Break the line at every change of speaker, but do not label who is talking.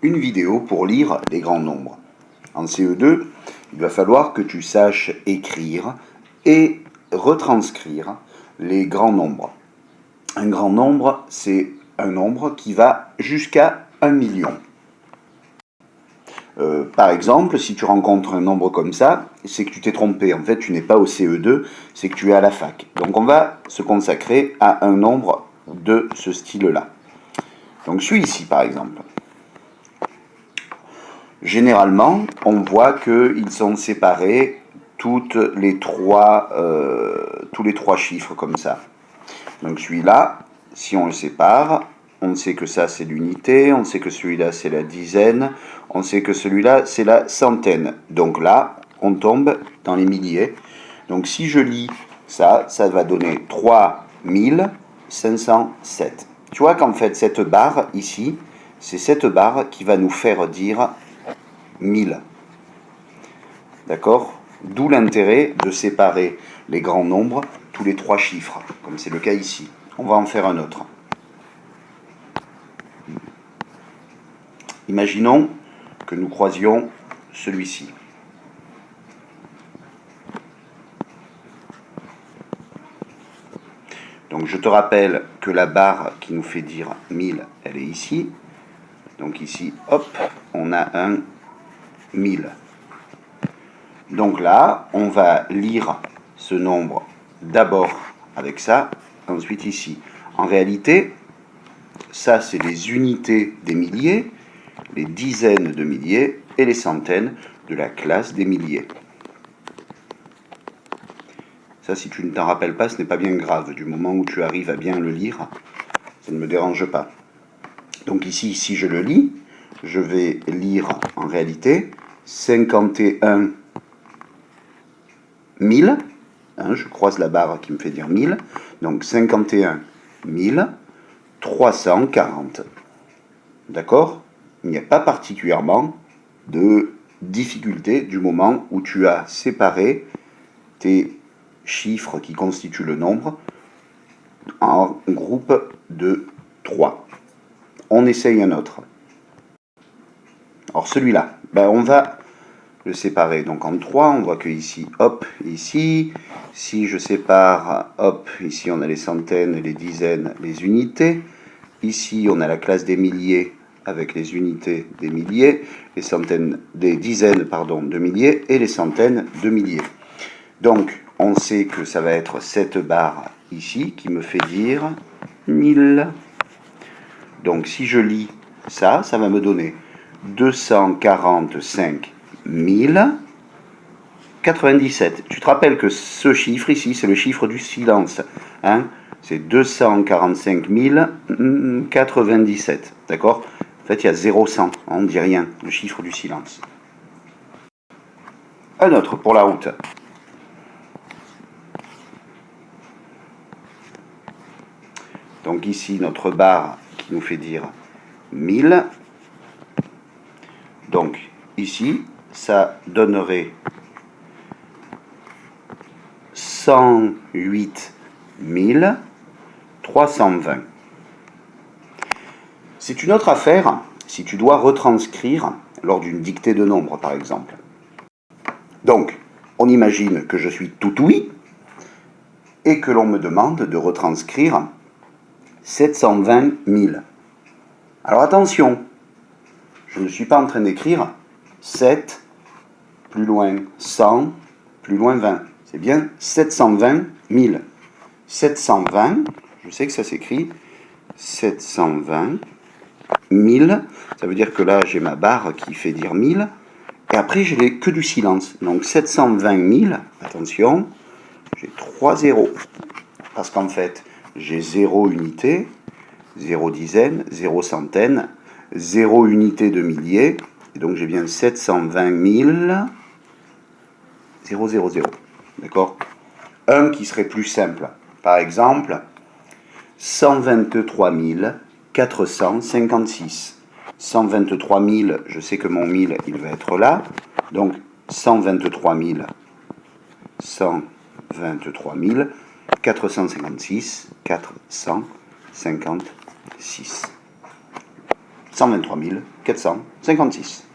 une vidéo pour lire les grands nombres. En CE2, il va falloir que tu saches écrire et retranscrire les grands nombres. Un grand nombre, c'est un nombre qui va jusqu'à 1 million. Par exemple, si tu rencontres un nombre comme ça, c'est que tu t'es trompé. En fait, tu n'es pas au CE2, c'est que tu es à la fac. Donc on va se consacrer à un nombre de ce style-là. Donc celui ici, par exemple. Généralement, on voit qu'ils sont séparés tous les trois chiffres comme ça. Donc celui-là, si on le sépare, on sait que ça c'est l'unité, on sait que celui-là c'est la dizaine, on sait que celui-là c'est la centaine. Donc là, on tombe dans les milliers. Donc si je lis ça, ça va donner 3507. Tu vois qu'en fait cette barre ici, c'est cette barre qui va nous faire dire 1000. D'accord ? D'où l'intérêt de séparer les grands nombres, tous les trois chiffres, comme c'est le cas ici. On va en faire un autre. Imaginons que nous croisions celui-ci. Donc je te rappelle que la barre qui nous fait dire 1000, elle est ici. Donc ici, hop, on a un 1000. Donc là, on va lire ce nombre d'abord avec ça, ensuite ici. En réalité, ça c'est les unités des milliers, les dizaines de milliers et les centaines de la classe des milliers. Ça, si tu ne t'en rappelles pas, ce n'est pas bien grave. Du moment où tu arrives à bien le lire, ça ne me dérange pas. Donc ici, si je le lis, je vais lire en réalité 51 1000. Je croise la barre qui me fait dire 1000. Donc 51 340. D'accord ? Il n'y a pas particulièrement de difficulté du moment où tu as séparé tes chiffres qui constituent le nombre en groupe de 3. On essaye un autre. Alors celui-là, on va le séparer donc en 3. On voit que ici, hop, ici. Si je sépare, hop, ici on a les centaines, les dizaines, les unités. Ici on a la classe des milliers avec les unités des milliers, les centaines, des dizaines, de milliers et les centaines de milliers. Donc, on sait que ça va être cette barre ici qui me fait dire 1000. Donc, si je lis ça, ça va me donner 245 097. Tu te rappelles que ce chiffre ici, c'est le chiffre du silence. C'est 245 097. D'accord ? En fait, il y a 0,100. On ne dit rien. Le chiffre du silence. Un autre pour la route. Donc ici, notre barre qui nous fait dire 1000. Donc ici, ça donnerait 108 320. C'est une autre affaire si tu dois retranscrire lors d'une dictée de nombres, par exemple. Donc, on imagine que je suis tout ouïe et que l'on me demande de retranscrire 720 000. Alors attention, je ne suis pas en train d'écrire 7, plus loin 100, plus loin 20. C'est bien 720 000. 720, je sais que ça s'écrit 720 000. Ça veut dire que là, j'ai ma barre qui fait dire 1000. Et après, je n'ai que du silence. Donc 720 000, attention, j'ai 3 zéros. Parce qu'en fait, j'ai 0 unité, 0 dizaine, 0 centaine, 0 unité de milliers. Et donc j'ai bien 720 000, 000. D'accord ? Un qui serait plus simple. Par exemple, 123 456. 123 000, je sais que mon 1000, il va être là. Donc 123 456, 456. 123 456.